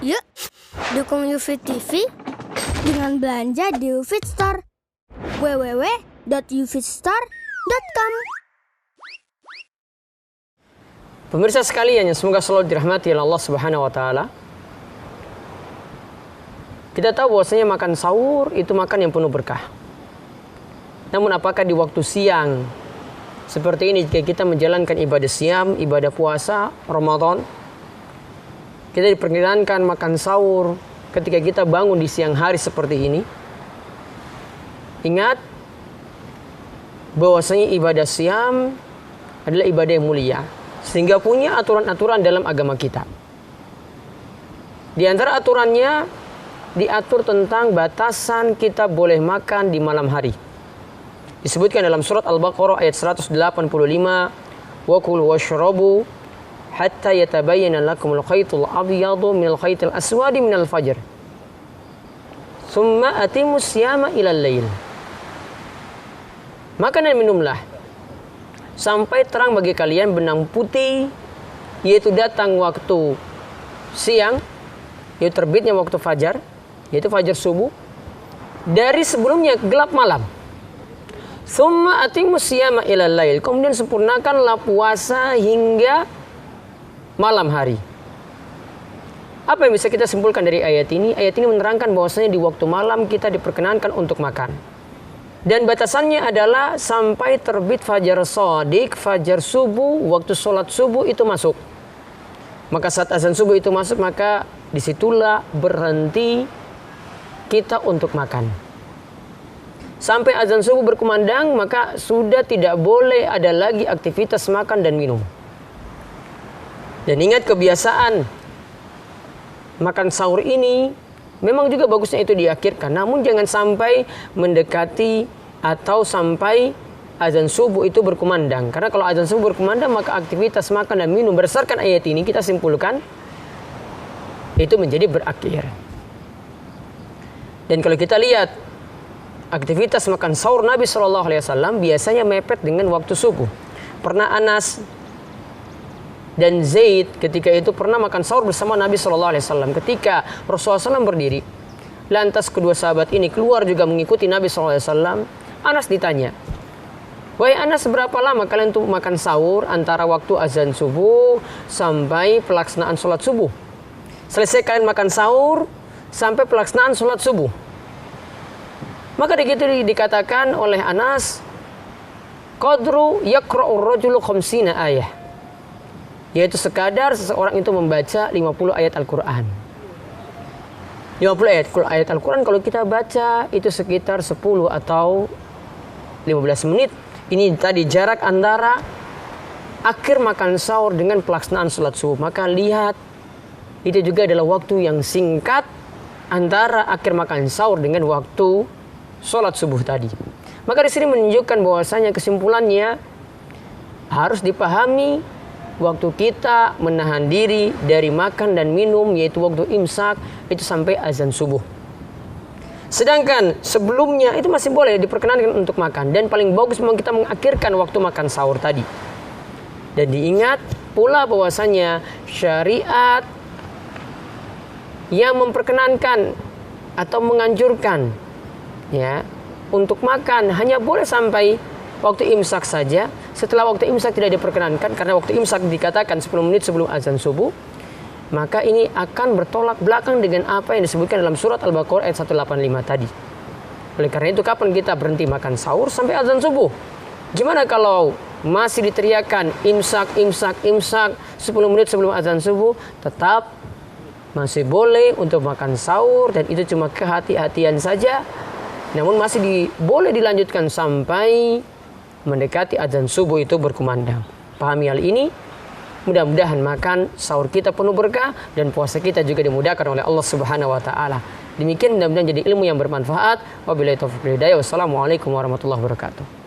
Yuk, dukung UFIT TV dengan belanja di UFIT Store. www.ufitstore.com. Pemirsa sekalian yang semoga selalu dirahmati oleh Allah Subhanahu wa taala. Kita tahu bahwasanya makan sahur itu makan yang penuh berkah. Namun apakah di waktu siang seperti ini jika kita menjalankan ibadah siam, ibadah puasa Ramadan, kita diperkenankan makan sahur ketika kita bangun di siang hari seperti ini? Ingat bahwasanya ibadah siam adalah ibadah yang mulia, sehingga punya aturan-aturan dalam agama kita. Di antara aturannya diatur tentang batasan kita boleh makan di malam hari. Disebutkan dalam surat Al-Baqarah ayat 185, wa kulu washrabu hatta yatabayyana lakumul khaytul abyadu minal khaytil aswadi minal fajr. Tsumma atimus siyama ilal lail. Makan dan minumlah sampai terang bagi kalian benang putih, yaitu datang waktu siang, yaitu terbitnya waktu fajar, yaitu fajar subuh, dari sebelumnya gelap malam. Tsumma atimus siyama ilal lail. Kemudian sempurnakanlah puasa hingga malam hari. Apa yang bisa kita simpulkan dari ayat ini? Ayat ini menerangkan bahwasanya di waktu malam kita diperkenankan untuk makan. Dan batasannya adalah sampai terbit fajar shadiq, fajar subuh, waktu sholat subuh itu masuk. Maka saat azan subuh itu masuk, maka disitulah berhenti kita untuk makan. Sampai azan subuh berkumandang, maka sudah tidak boleh ada lagi aktivitas makan dan minum. Dan ingat, kebiasaan makan sahur ini memang juga bagusnya itu diakhirkan. Namun jangan sampai mendekati atau sampai azan subuh itu berkumandang. Karena kalau azan subuh berkumandang, maka aktivitas makan dan minum berdasarkan ayat ini kita simpulkan itu menjadi berakhir. Dan kalau kita lihat aktivitas makan sahur Nabi SAW biasanya mepet dengan waktu subuh. Pernah Anas dan Zaid ketika itu pernah makan sahur bersama Nabi SAW. Ketika Rasulullah SAW berdiri, lantas kedua sahabat ini keluar juga mengikuti Nabi SAW. Anas ditanya, "Wahai Anas, berapa lama kalian untuk makan sahur antara waktu azan subuh sampai pelaksanaan sholat subuh?" "Selesai kalian makan sahur sampai pelaksanaan sholat subuh." Maka begitu dikatakan oleh Anas, "Qadru yaqra'ur rajulu khamsina ayah." Yaitu sekadar seseorang itu membaca 50 ayat Al-Quran. 50 ayat Al-Quran kalau kita baca itu sekitar 10 atau 15 menit. Ini tadi jarak antara akhir makan sahur dengan pelaksanaan sholat subuh. Maka lihat, itu juga adalah waktu yang singkat antara akhir makan sahur dengan waktu sholat subuh tadi. Maka di sini menunjukkan bahwasanya kesimpulannya harus dipahami waktu kita menahan diri dari makan dan minum, yaitu waktu imsak itu sampai azan subuh. Sedangkan sebelumnya itu masih boleh diperkenankan untuk makan. Dan paling bagus memang kita mengakhirkan waktu makan sahur tadi. Dan diingat pula bahwasanya syariat yang memperkenankan atau menganjurkan ya untuk makan hanya boleh sampai waktu imsak saja. Setelah waktu imsak tidak diperkenankan, karena waktu imsak dikatakan 10 menit sebelum azan subuh. Maka ini akan bertolak belakang dengan apa yang disebutkan dalam surat Al-Baqarah ayat 185 tadi. Oleh karena itu, kapan kita berhenti makan sahur? Sampai azan subuh. Gimana kalau masih diteriakan imsak 10 menit sebelum azan subuh? Tetap masih boleh untuk makan sahur, dan itu cuma kehati-hatian saja. Namun masih boleh dilanjutkan sampai mendekati azan subuh itu berkumandang. Pahami hal ini. Mudah-mudahan makan sahur kita penuh berkah dan puasa kita juga dimudahkan oleh Allah Subhanahu wa taala. Demikian mudah-mudahan jadi ilmu yang bermanfaat. Wabillahi taufiq wal hidayah. Wassalamualaikum warahmatullahi wabarakatuh.